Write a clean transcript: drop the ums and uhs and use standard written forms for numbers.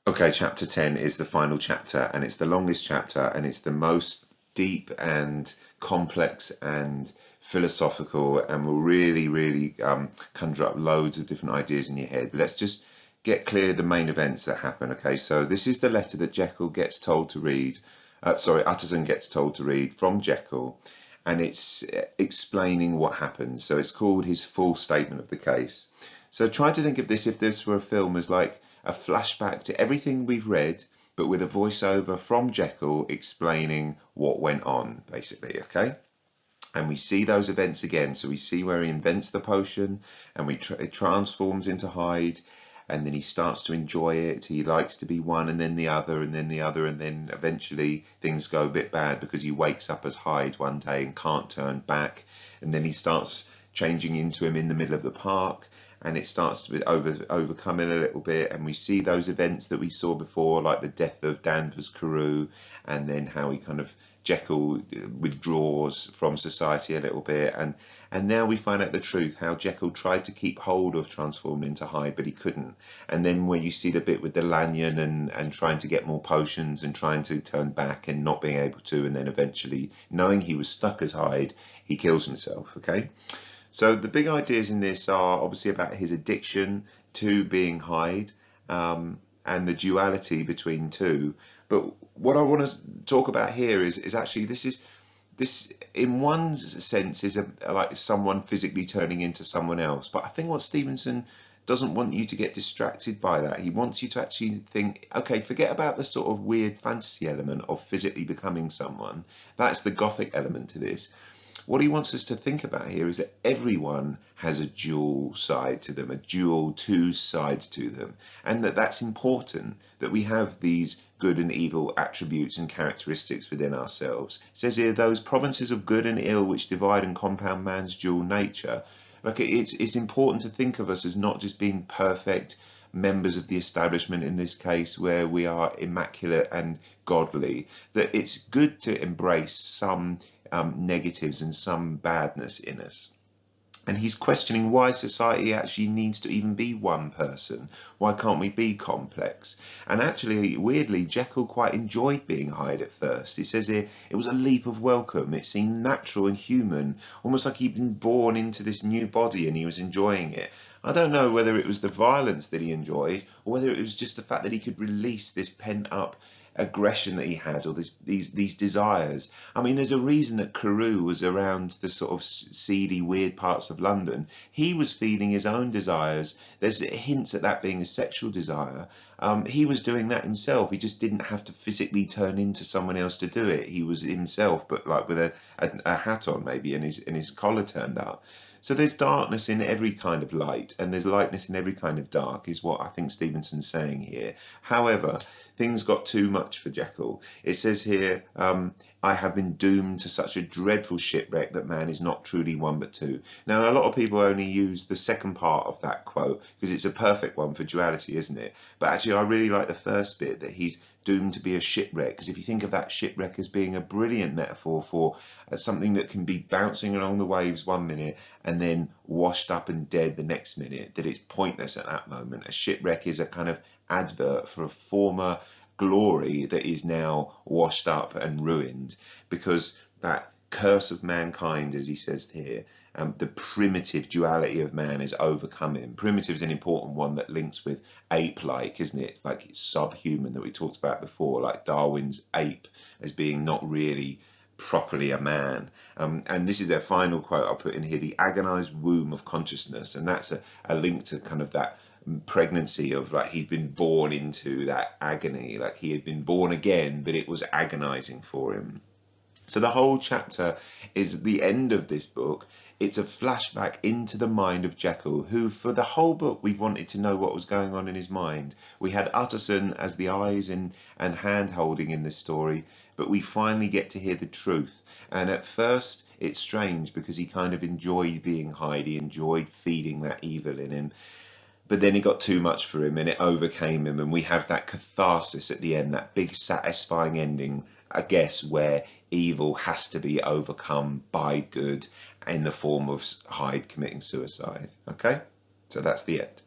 Okay, chapter 10 is the final chapter, and it's the longest chapter, and it's the most deep and complex and philosophical, and will really conjure up loads of different ideas in your head. But let's just get clear the main events that happen. Okay, so this is the letter that Jekyll gets told to read, Utterson gets told to read from Jekyll, and it's explaining what happens. So it's called his full statement of the case. So try to think of this, if this were a film, as like a flashback to everything we've read, but with a voiceover from Jekyll explaining what went on, basically, okay? And we see those events again. So we see where he invents the potion, and it transforms into Hyde, and then he starts to enjoy it. He likes to be one and then the other and then the other, and then eventually things go a bit bad because he wakes up as Hyde one day and can't turn back, and then he starts changing into him in the middle of the park, and it starts to overcoming a little bit, and we see those events that we saw before, like the death of Danvers Carew, and then how he kind of Jekyll withdraws from society a little bit, and now we find out the truth, how Jekyll tried to keep hold of transforming into Hyde, but he couldn't. And then where you see the bit with the Lanyon and trying to get more potions and trying to turn back and not being able to, and then eventually knowing he was stuck as Hyde, he kills himself. Okay. So the big ideas in this are obviously about his addiction to being Hyde, and the duality between two. But what I want to talk about here is actually this in one sense is like someone physically turning into someone else. But I think what Stevenson doesn't want you to get distracted by that. He wants you to actually think, okay, forget about the sort of weird fantasy element of physically becoming someone. That's the Gothic element to this. What he wants us to think about here is that everyone has a dual side to them, a dual two sides to them, and that's important, that we have these good and evil attributes and characteristics within ourselves. It says here, those provinces of good and ill which divide and compound man's dual nature. Like, it's important to think of us as not just being perfect members of the establishment, in this case, where we are immaculate and godly, that it's good to embrace some negatives and some badness in us. And he's questioning why society actually needs to even be one person. Why can't we be complex? And actually, weirdly, Jekyll quite enjoyed being Hyde at first. He says here, it was a leap of welcome. It seemed natural and human, almost like he'd been born into this new body and he was enjoying it. I don't know whether it was the violence that he enjoyed or whether it was just the fact that he could release this pent-up aggression that he had, or these desires. I mean, there's a reason that Carew was around the sort of seedy, weird parts of London. He was feeling his own desires. There's hints at that being a sexual desire. He was doing that himself. He just didn't have to physically turn into someone else to do it. He was himself, but like with a hat on maybe, and his collar turned up. So there's darkness in every kind of light, and there's lightness in every kind of dark, is what I think Stevenson's saying here. However, things got too much for Jekyll. It says here, I have been doomed to such a dreadful shipwreck that man is not truly one but two. Now, a lot of people only use the second part of that quote because it's a perfect one for duality, isn't it? But actually, I really like the first bit, that he's doomed to be a shipwreck, because if you think of that shipwreck as being a brilliant metaphor for something that can be bouncing along the waves one minute and then washed up and dead the next minute, that it's pointless at that moment. A shipwreck is a kind of advert for a former glory that is now washed up and ruined, because that curse of mankind, as he says here, the primitive duality of man is overcome him. Primitive is an important one that links with ape-like, isn't it? It's like it's subhuman that we talked about before, like Darwin's ape as being not really properly a man. And this is their final quote I'll put in here, the agonized womb of consciousness. And that's a link to kind of that pregnancy of, like, he'd been born into that agony, like he had been born again, but it was agonizing for him. So the whole chapter is the end of this book. It's a flashback into the mind of Jekyll, who for the whole book we wanted to know what was going on in his mind. We had Utterson as the eyes and hand holding in this story, but we finally get to hear the truth. And at first it's strange because he kind of enjoyed being Hyde, he enjoyed feeding that evil in him. But then it got too much for him and it overcame him, and we have that catharsis at the end, that big satisfying ending, I guess, where evil has to be overcome by good in the form of Hyde committing suicide. Okay, so that's the end.